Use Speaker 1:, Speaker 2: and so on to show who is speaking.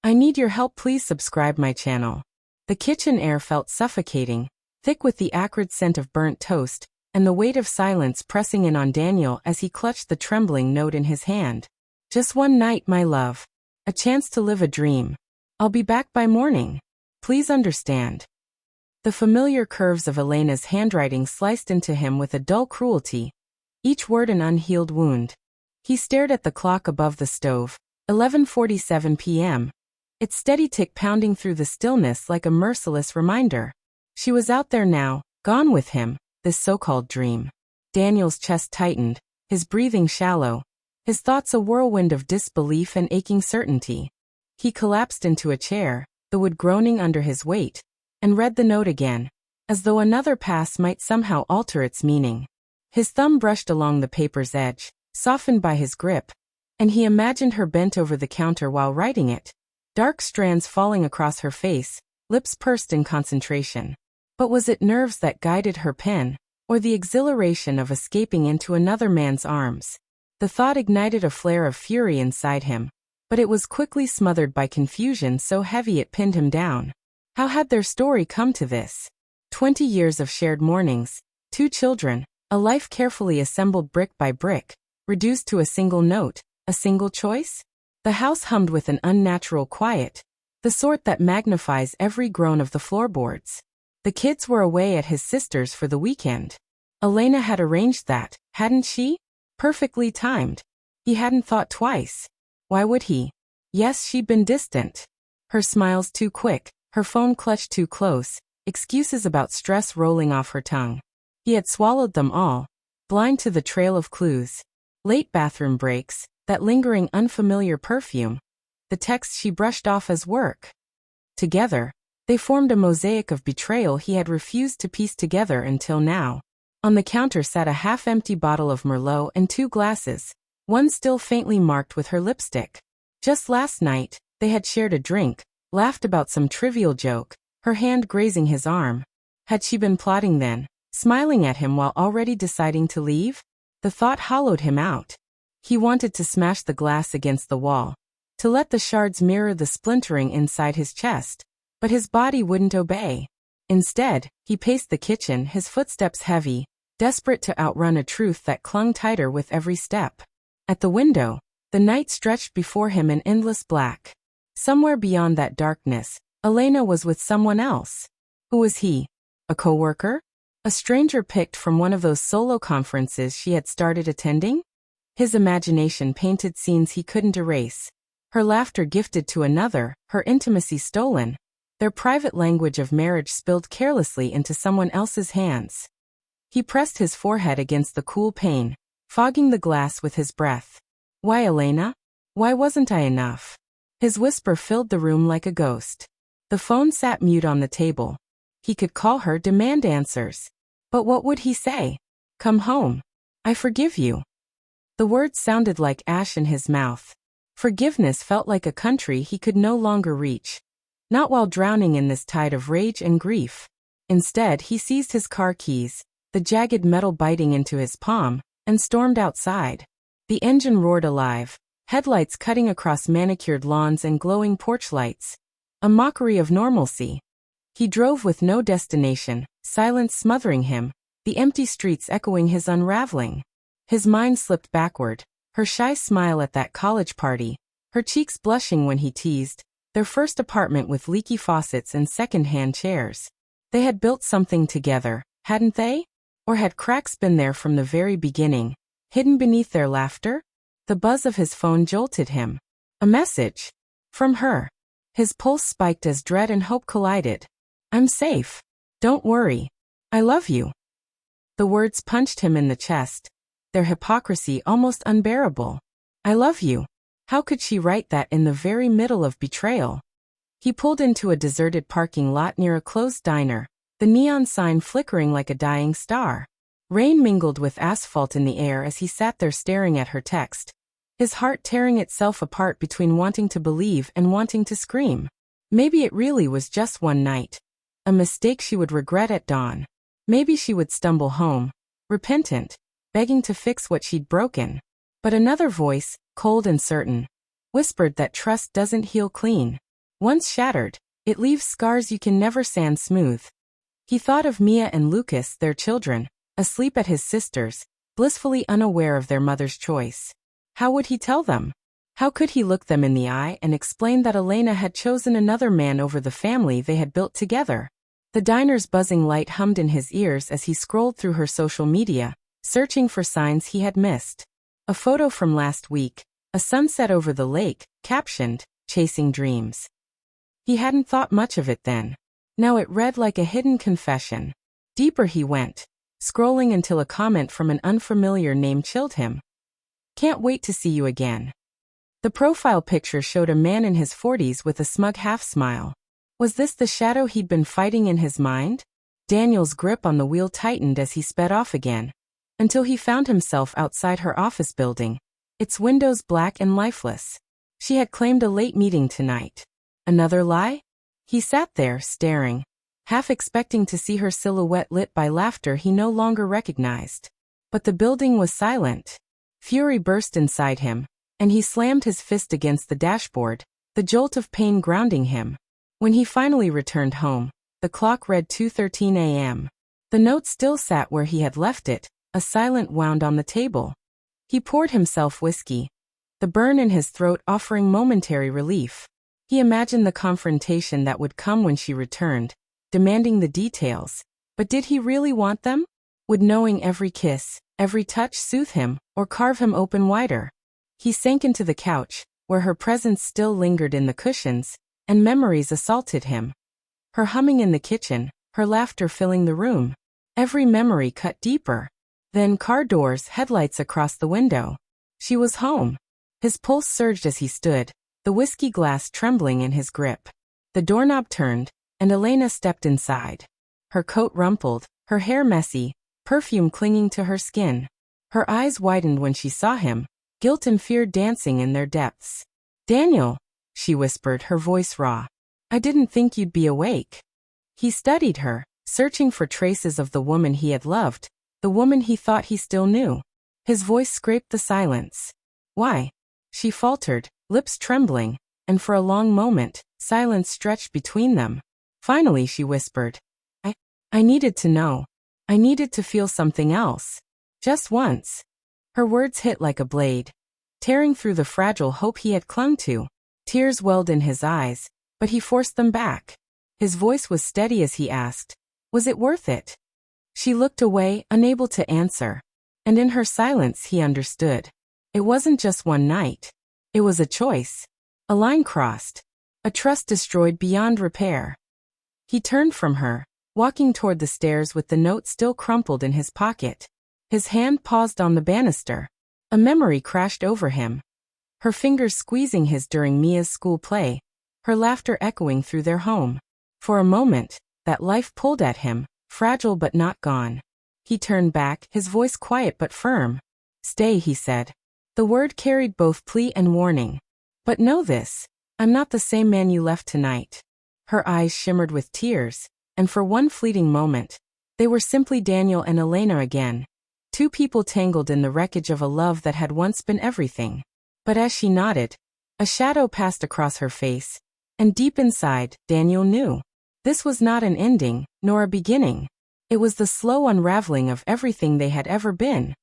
Speaker 1: I need your help, please subscribe my channel. The kitchen air felt suffocating, thick with the acrid scent of burnt toast, and the weight of silence pressing in on Daniel as he clutched the trembling note in his hand. Just one night, my love. A chance to live a dream. I'll be back by morning. Please understand. The familiar curves of Elena's handwriting sliced into him with a dull cruelty, each word an unhealed wound. He stared at the clock above the stove, 11:47 p.m., its steady tick pounding through the stillness like a merciless reminder. She was out there now, gone with him, this so-called dream. Daniel's chest tightened, his breathing shallow, his thoughts a whirlwind of disbelief and aching certainty. He collapsed into a chair, the wood groaning under his weight, and read the note again, as though another pass might somehow alter its meaning. His thumb brushed along the paper's edge, softened by his grip, and he imagined her bent over the counter while writing it, dark strands falling across her face, lips pursed in concentration. But was it nerves that guided her pen, or the exhilaration of escaping into another man's arms? The thought ignited a flare of fury inside him, but it was quickly smothered by confusion so heavy it pinned him down. How had their story come to this? 20 years of shared mornings, 2 children, a life carefully assembled brick by brick, reduced to a single note, a single choice? The house hummed with an unnatural quiet, the sort that magnifies every groan of the floorboards. The kids were away at his sister's for the weekend. Elena had arranged that, hadn't she? Perfectly timed. He hadn't thought twice. Why would he? Yes, she'd been distant. Her smiles too quick, her phone clutched too close, excuses about stress rolling off her tongue. He had swallowed them all, blind to the trail of clues. Late bathroom breaks, that lingering unfamiliar perfume, the text she brushed off as work. Together, they formed a mosaic of betrayal he had refused to piece together until now. On the counter sat a half-empty bottle of Merlot and 2 glasses, one still faintly marked with her lipstick. Just last night, they had shared a drink, laughed about some trivial joke, her hand grazing his arm. Had she been plotting then, smiling at him while already deciding to leave? The thought hollowed him out. He wanted to smash the glass against the wall, to let the shards mirror the splintering inside his chest, but his body wouldn't obey. Instead, he paced the kitchen, his footsteps heavy, desperate to outrun a truth that clung tighter with every step. At the window, the night stretched before him in endless black. Somewhere beyond that darkness, Elena was with someone else. Who was he? A coworker? A stranger picked from one of those solo conferences she had started attending? His imagination painted scenes he couldn't erase. Her laughter gifted to another, her intimacy stolen. Their private language of marriage spilled carelessly into someone else's hands. He pressed his forehead against the cool pane, fogging the glass with his breath. Why, Elena? Why wasn't I enough? His whisper filled the room like a ghost. The phone sat mute on the table. He could call her, demand answers. But what would he say? Come home. I forgive you. The words sounded like ash in his mouth. Forgiveness felt like a country he could no longer reach. Not while drowning in this tide of rage and grief. Instead, he seized his car keys, the jagged metal biting into his palm, and stormed outside. The engine roared alive, headlights cutting across manicured lawns and glowing porch lights. A mockery of normalcy. He drove with no destination, silence smothering him, the empty streets echoing his unraveling. His mind slipped backward, her shy smile at that college party, her cheeks blushing when he teased, their first apartment with leaky faucets and second-hand chairs. They had built something together, hadn't they? Or had cracks been there from the very beginning, hidden beneath their laughter? The buzz of his phone jolted him. A message. From her. His pulse spiked as dread and hope collided. I'm safe. Don't worry. I love you. The words punched him in the chest, their hypocrisy almost unbearable. I love you. How could she write that in the very middle of betrayal? He pulled into a deserted parking lot near a closed diner, the neon sign flickering like a dying star. Rain mingled with asphalt in the air as he sat there staring at her text, his heart tearing itself apart between wanting to believe and wanting to scream. Maybe it really was just one night. A mistake she would regret at dawn. Maybe she would stumble home, repentant, begging to fix what she'd broken. But another voice, cold and certain, whispered that trust doesn't heal clean. Once shattered, it leaves scars you can never sand smooth. He thought of Mia and Lucas, their children, asleep at his sister's, blissfully unaware of their mother's choice. How would he tell them? How could he look them in the eye and explain that Elena had chosen another man over the family they had built together? The diner's buzzing light hummed in his ears as he scrolled through her social media, searching for signs he had missed. A photo from last week, a sunset over the lake, captioned, "Chasing Dreams." He hadn't thought much of it then. Now it read like a hidden confession. Deeper he went, scrolling until a comment from an unfamiliar name chilled him. "Can't wait to see you again." The profile picture showed a man in his 40s with a smug half-smile. Was this the shadow he'd been fighting in his mind? Daniel's grip on the wheel tightened as he sped off again, until he found himself outside her office building, its windows black and lifeless. She had claimed a late meeting tonight. Another lie? He sat there, staring, half expecting to see her silhouette lit by laughter he no longer recognized. But the building was silent. Fury burst inside him, and he slammed his fist against the dashboard, the jolt of pain grounding him. When he finally returned home, the clock read 2:13 a.m. The note still sat where he had left it, a silent wound on the table. He poured himself whiskey, the burn in his throat offering momentary relief. He imagined the confrontation that would come when she returned, demanding the details. But did he really want them? Would knowing every kiss, every touch soothe him, or carve him open wider? He sank into the couch, where her presence still lingered in the cushions, and memories assaulted him. Her humming in the kitchen, her laughter filling the room. Every memory cut deeper. Then car doors, headlights across the window. She was home. His pulse surged as he stood, the whiskey glass trembling in his grip. The doorknob turned, and Elena stepped inside. Her coat rumpled, her hair messy, perfume clinging to her skin. Her eyes widened when she saw him, guilt and fear dancing in their depths. "Daniel," she whispered, her voice raw. "I didn't think you'd be awake." He studied her, searching for traces of the woman he had loved, the woman he thought he still knew. His voice scraped the silence. "Why?" She faltered, lips trembling, and for a long moment, silence stretched between them. Finally she whispered, I needed to know. I needed to feel something else. Just once." Her words hit like a blade, tearing through the fragile hope he had clung to. Tears welled in his eyes, but he forced them back. His voice was steady as he asked, "Was it worth it?" She looked away, unable to answer. And in her silence he understood. It wasn't just one night. It was a choice. A line crossed. A trust destroyed beyond repair. He turned from her, walking toward the stairs with the note still crumpled in his pocket. His hand paused on the banister. A memory crashed over him. Her fingers squeezing his during Mia's school play, her laughter echoing through their home. For a moment, that life pulled at him, fragile but not gone. He turned back, his voice quiet but firm. "Stay," he said. The word carried both plea and warning. "But know this, I'm not the same man you left tonight." Her eyes shimmered with tears, and for one fleeting moment, they were simply Daniel and Elena again. Two people tangled in the wreckage of a love that had once been everything. But as she nodded, a shadow passed across her face, and deep inside, Daniel knew. This was not an ending, nor a beginning. It was the slow unraveling of everything they had ever been.